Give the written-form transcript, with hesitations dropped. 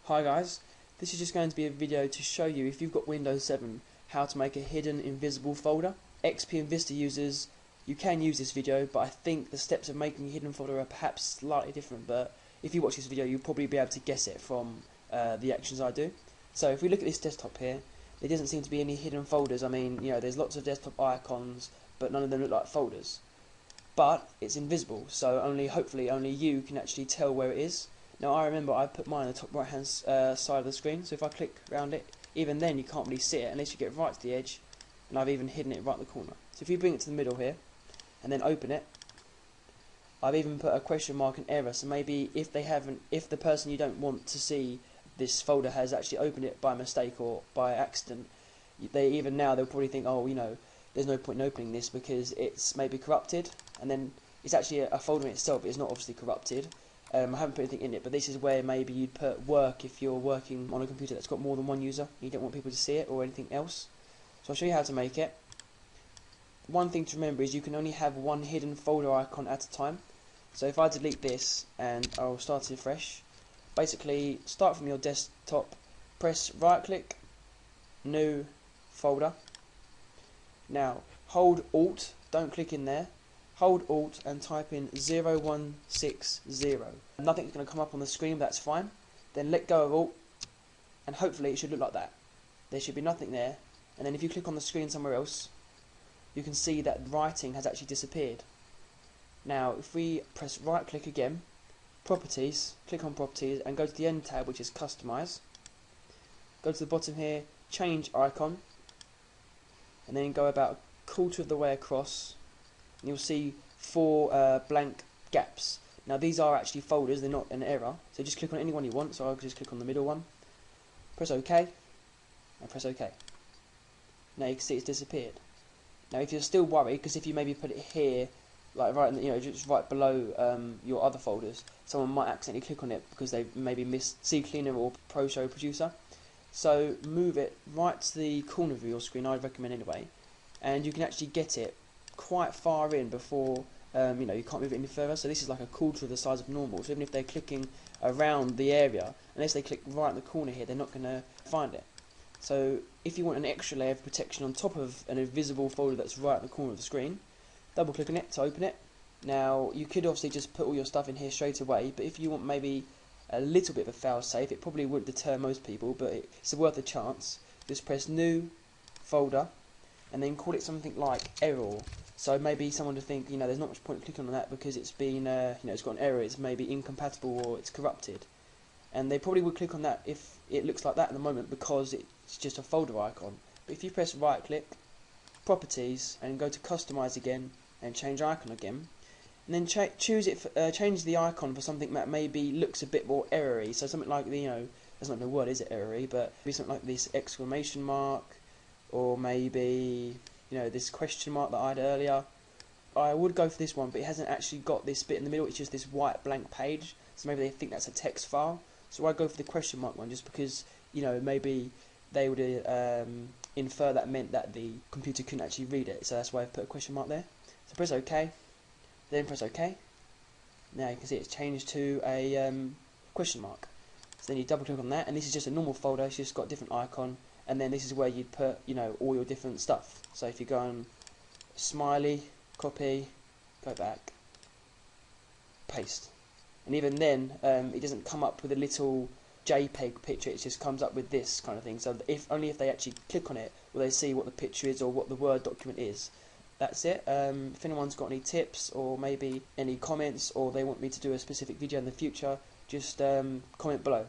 Hi guys, this is just going to be a video to show you, if you've got Windows 7, how to make a hidden invisible folder. XP and Vista users, you can use this video, but I think the steps of making a hidden folder are perhaps slightly different, but if you watch this video you'll probably be able to guess it from the actions I do. So if we look at this desktop here, there doesn't seem to be any hidden folders. I mean, you know, there's lots of desktop icons, but none of them look like folders. But it's invisible, so hopefully only you can actually tell where it is. Now I remember I put mine on the top right hand side of the screen, so if I click around it, even then you can't really see it unless you get right to the edge, and I've even hidden it right in the corner. So if you bring it to the middle here, and then open it, I've even put a question mark and error, so maybe if the person you don't want to see this folder has actually opened it by mistake or by accident, they'll probably think, oh, you know, there's no point in opening this because it's maybe corrupted, and then it's actually a folder in itself, but it's not obviously corrupted. I haven't put anything in it, but this is where maybe you'd put work if you're working on a computer that's got more than one user. You don't want people to see it or anything else. So I'll show you how to make it. One thing to remember is you can only have one hidden folder icon at a time. So if I delete this and I'll start it fresh, basically start from your desktop, press right click, new folder. Now hold Alt, don't click in there. Hold Alt and type in 0160. Nothing's going to come up on the screen, but that's fine. Then let go of Alt, and hopefully it should look like that. There should be nothing there, and then if you click on the screen somewhere else, you can see that writing has actually disappeared. Now if we press right click again, Properties, click on Properties and go to the end tab, which is Customize. Go to the bottom here, Change Icon, and then go about a quarter of the way across. You'll see 4 blank gaps. Now these are actually folders, they're not an error, so just click on any one you want. So I'll just click on the middle one, press OK, and press OK. Now you can see it's disappeared. Now if you're still worried, because if you maybe put it here, like right, you know, just right below your other folders, someone might accidentally click on it because they maybe missed CCleaner or ProShow Producer. So move it right to the corner of your screen, I'd recommend anyway, and you can actually get it quite far in before you know, you can't move it any further. So this is like a quarter of the size of normal, so even if they're clicking around the area, unless they click right in the corner here, they're not going to find it. So if you want an extra layer of protection on top of an invisible folder that's right in the corner of the screen, double click on it to open it. Now you could obviously just put all your stuff in here straight away, but if you want maybe a little bit of a fail-safe, it probably wouldn't deter most people, but it's worth a chance. Just press new folder and then call it something like error. So maybe someone to think, you know, there's not much point clicking on that because it's been, you know, it's got an error, it's maybe incompatible or it's corrupted. And they probably would click on that if it looks like that at the moment because it's just a folder icon. But if you press right click, Properties, and go to Customize again and change icon again, and then change the icon for something that maybe looks a bit more error-y. So something like, you know, that's not the word, is it, error-y, but maybe something like this exclamation mark, or maybe, you know, this question mark that I had earlier. I would go for this one, but it hasn't actually got this bit in the middle, it's just this white blank page, so maybe they think that's a text file. So I go for the question mark one just because, you know, maybe they would infer that meant that the computer couldn't actually read it, so that's why I've put a question mark there. So press OK, then press OK. Now you can see it's changed to a question mark. So then you double click on that, and this is just a normal folder, it's just got a different icon, and then this is where you'd put, you know, all your different stuff. So if you go on smiley, copy, go back, paste, and even then it doesn't come up with a little JPEG picture, it just comes up with this kind of thing. So only if they actually click on it will they see what the picture is or what the Word document is. That's it. If anyone's got any tips or maybe any comments, or they want me to do a specific video in the future, just comment below.